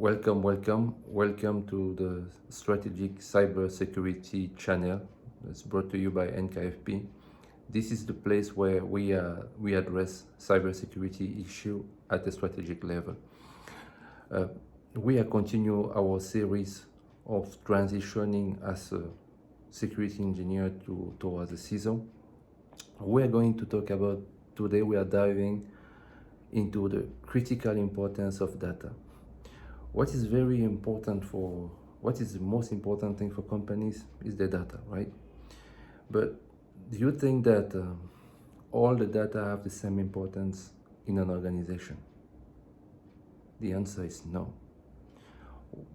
Welcome to the Strategic Cybersecurity channel that's brought to you by NKFP. This is the place where we address cybersecurity issue at the strategic level. We are continue our series of transitioning as a security engineer towards the CISO. We are going to talk about today. We are diving into the critical importance of data. What is the most important thing for companies is the data, right? But do you think that all the data have the same importance in an organization? The answer is no.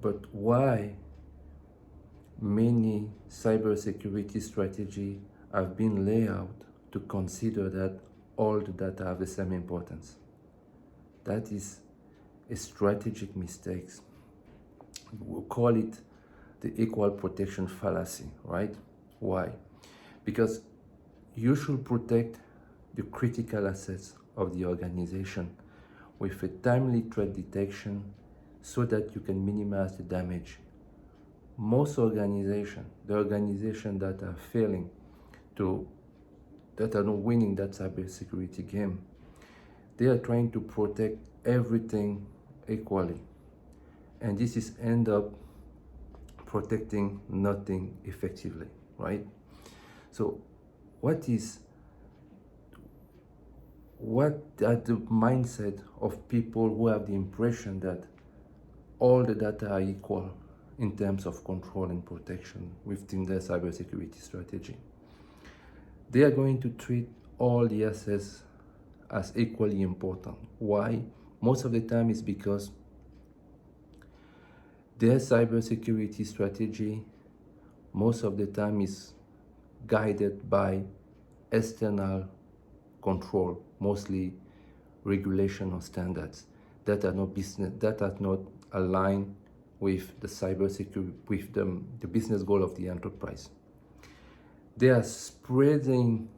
But why many cybersecurity strategies have been laid out to consider that all the data have the same importance? That is a strategic mistake. We'll call it the equal protection fallacy, right? Why? Because you should protect the critical assets of the organization with a timely threat detection so that you can minimize the damage. Most organizations, the organizations that are failing that are not winning that cybersecurity game, they are trying to protect everything equally, and this is end up protecting nothing effectively, right? So what are the mindset of people who have the impression that all the data are equal in terms of control and protection within their cybersecurity strategy? They are going to treat all the assets as equally important. Why? Most of the time it's because their cybersecurity strategy most of the time is guided by external control, mostly regulation or standards that are not aligned with the cybersecurity, with the business goal of the enterprise. They are spreading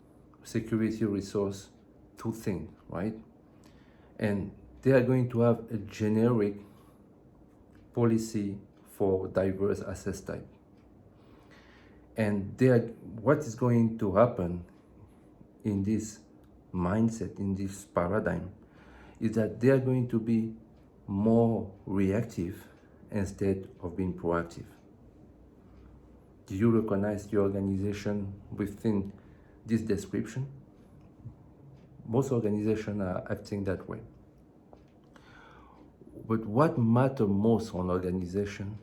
security resource too thin, right? And they are going to have a generic policy for diverse asset type. And what is going to happen in this mindset, in this paradigm, is that they are going to be more reactive instead of being proactive. Do you recognize your organization within this description? Most organizations are acting that way. But what matters most on organization,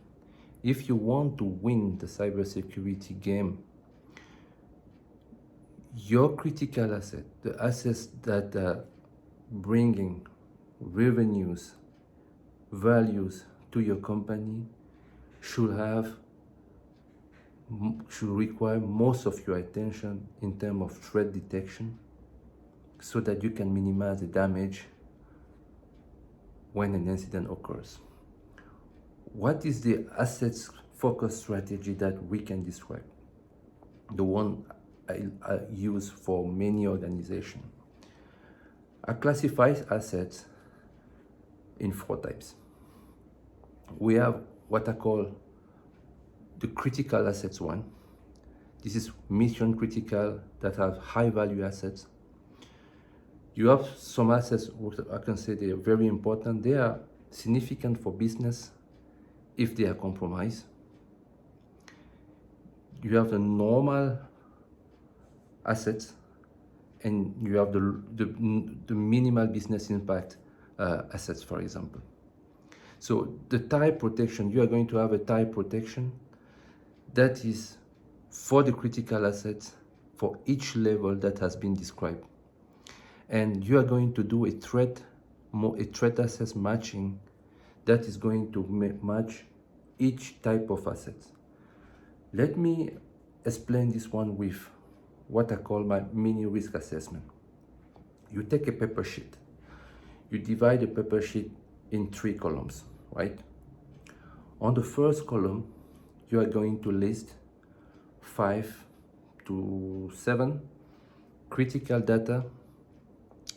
if you want to win the cybersecurity game, your critical asset, the assets that are bringing revenues, values to your company, should require most of your attention in terms of threat detection so that you can minimize the damage when an incident occurs. What is the assets focused strategy that we can describe? The one I use for many organizations. I classify assets in 4 types. We have what I call the critical assets one. This is mission critical that have high value assets. You have some assets I can say they are very important. They are significant for business if they are compromised. You have the normal assets, and you have the minimal business impact assets, for example. So the type protection, you are going to have a type protection that is for the critical assets for each level that has been described. And you are going to do a threat assets matching that is going to match each type of assets. Let me explain this one with what I call my mini risk assessment. You take a paper sheet. You divide the paper sheet in 3 columns, right? On the first column, you are going to list 5 to 7 critical data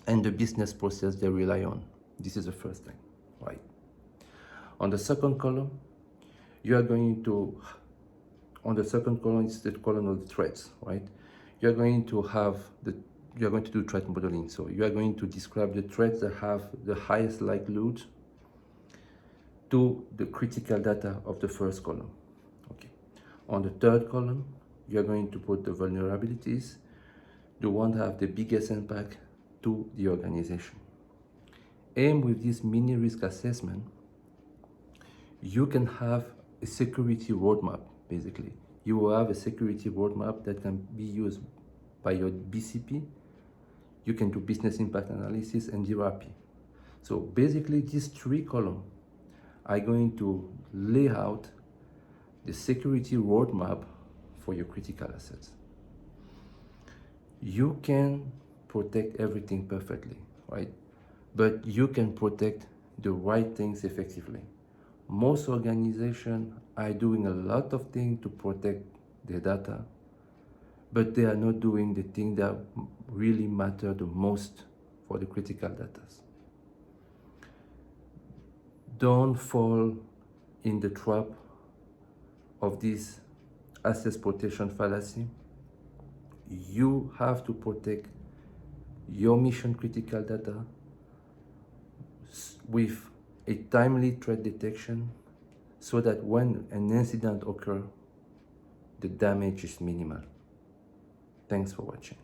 and the business process they rely on. This is the first thing, right? On the second column, you are going to, on the second column is the column of the threats, right? You're going to do threat modeling. So you are going to describe the threats that have the highest likelihood to the critical data of the first column. Okay. On the third column, you're going to put the vulnerabilities, the ones that have the biggest impact to the organization. And with this mini risk assessment, you can have a security roadmap, basically. You will have a security roadmap that can be used by your BCP. You can do business impact analysis and DRP. So basically, these three columns are going to lay out the security roadmap for your critical assets. You can protect everything perfectly, right? But you can protect the right things effectively. Most organizations are doing a lot of things to protect their data, but they are not doing the things that really matter the most for the critical data. Don't fall in the trap of this asset protection fallacy. You have to protect your mission critical data with a timely threat detection so that when an incident occurs, the damage is minimal. Thanks for watching.